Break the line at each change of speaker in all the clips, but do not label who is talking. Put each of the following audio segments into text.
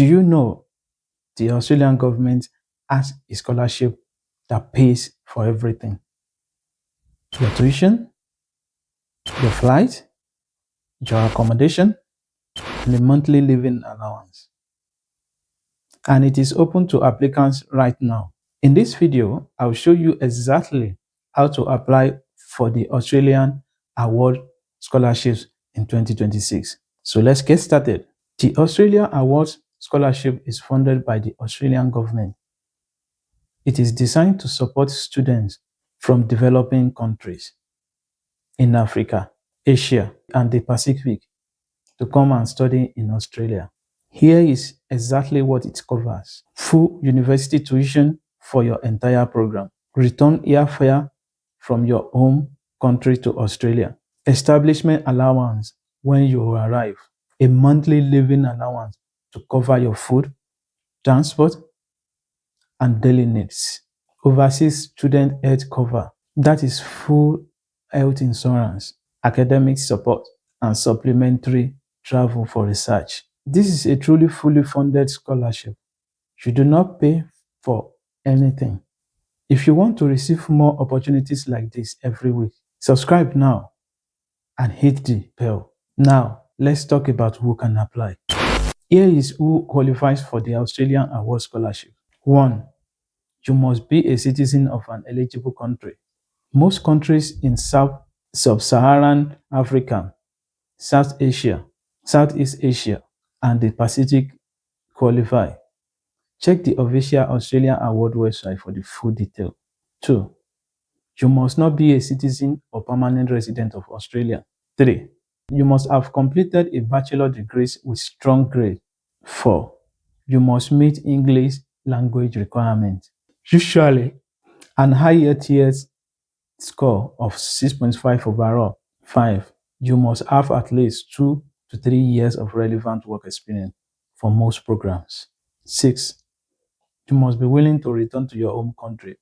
Do you know the Australian government has a scholarship that pays for everything? Your tuition, your flight, your accommodation, and a monthly living allowance. And it is open to applicants right now. In this video, I'll show you exactly how to apply for the Australian Award scholarships in 2026. So let's get started. The Australian Awards Scholarship is funded by the Australian government. It is designed to support students from developing countries in Africa, Asia, and the Pacific to come and study in Australia. Here is exactly what it covers: full university tuition for your entire program, return airfare from your home country to Australia, establishment allowance when you arrive, a monthly living allowance to cover your food, transport, and daily needs, overseas student health cover, that is full health insurance, academic support, and supplementary travel for research. This is a truly fully funded scholarship. You do not pay for anything. If you want to receive more opportunities like this every week, subscribe now and hit the bell. Now, let's talk about who can apply. Here is who qualifies for the Australian Award Scholarship. 1. You must be a citizen of an eligible country. Most countries in Sub-Saharan Africa, Southeast Asia, and the Pacific qualify. Check the official Australian Award website for the full detail. 2. You must not be a citizen or permanent resident of Australia. 3. You must have completed a bachelor degree with strong grade. 4. You must meet English language requirements. Usually, an higher tier score of 6.5 overall. 5. You must have at least 2 to 3 years of relevant work experience for most programs. 6. You must be willing to return to your home country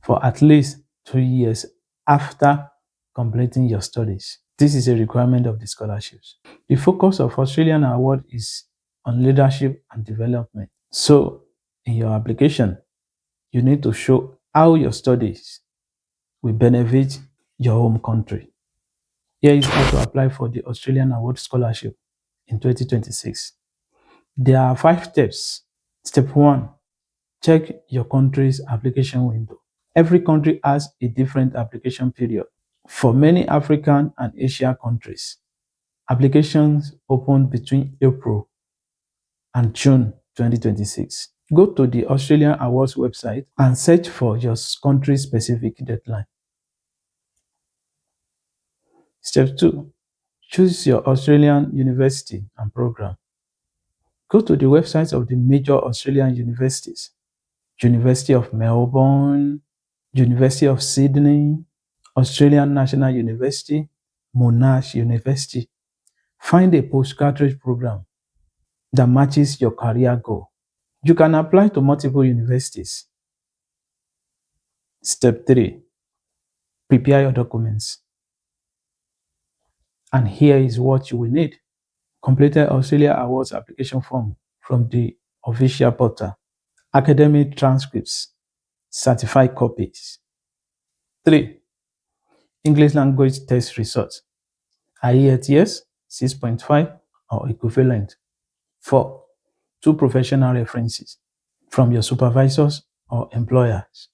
for at least 2 years after completing your studies. This is a requirement of the scholarships. The focus of Australian Award is on leadership and development. So, in your application, you need to show how your studies will benefit your home country. Here is how to apply for the Australian Award Scholarship in 2026. There are 5 steps. Step 1. Check your country's application window. Every country has a different application period. For many African and Asian countries, applications open between April and June 2026. Go to the Australian Awards website and search for your country's specific deadline. Step 2. Choose your Australian university and program. Go to the websites of the major Australian universities: University of Melbourne, University of Sydney, Australian National University, Monash University. Find a postgraduate program that matches your career goal. You can apply to multiple universities. Step 3. Prepare your documents. And here is what you will need: completed Australia Awards application form from the official portal, academic transcripts, certified copies. 3. English language test results, IELTS 6.5 or equivalent. 4. 2 professional references from your supervisors or employers.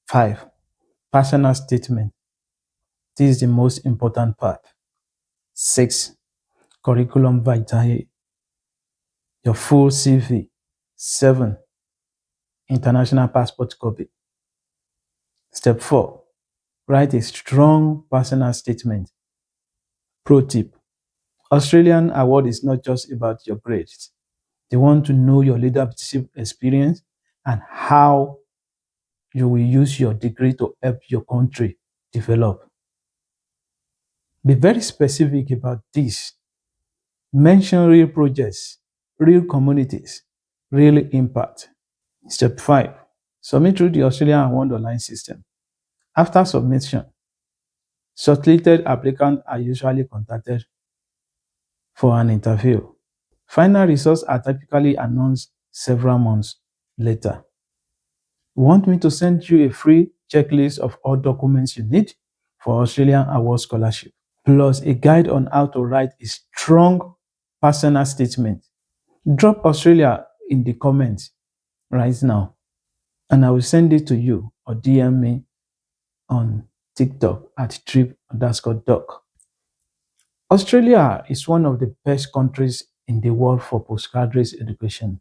5. Personal statement. This is the most important part. 6. Curriculum vitae, your full CV. 7. International passport copy. Step 4. Write a strong personal statement. Pro tip: Australian Award is not just about your grades. They want to know your leadership experience and how you will use your degree to help your country develop. Be very specific about this. Mention real projects, real communities, real impact. Step 5. Submit through the Australian Award online system. After submission, shortlisted applicants are usually contacted for an interview. Final results are typically announced several months later. Want me to send you a free checklist of all documents you need for Australian Award Scholarship, plus a guide on how to write a strong personal statement? Drop Australia in the comments right now, and I will send it to you, or DM me on TikTok at trip_doc. Australia is one of the best countries in the world for postgraduate education.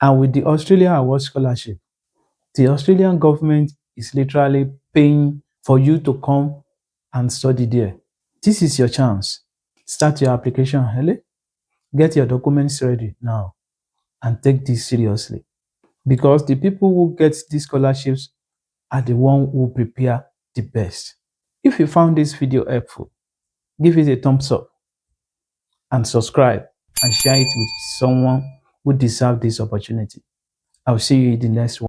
And with the Australia Award Scholarship, the Australian government is literally paying for you to come and study there. This is your chance. Start your application early, get your documents ready now, and take this seriously. Because the people who get these scholarships are the ones who prepare the best. If you found this video helpful, give it a thumbs up and subscribe and share it with someone who deserves this opportunity. I'll see you in the next one.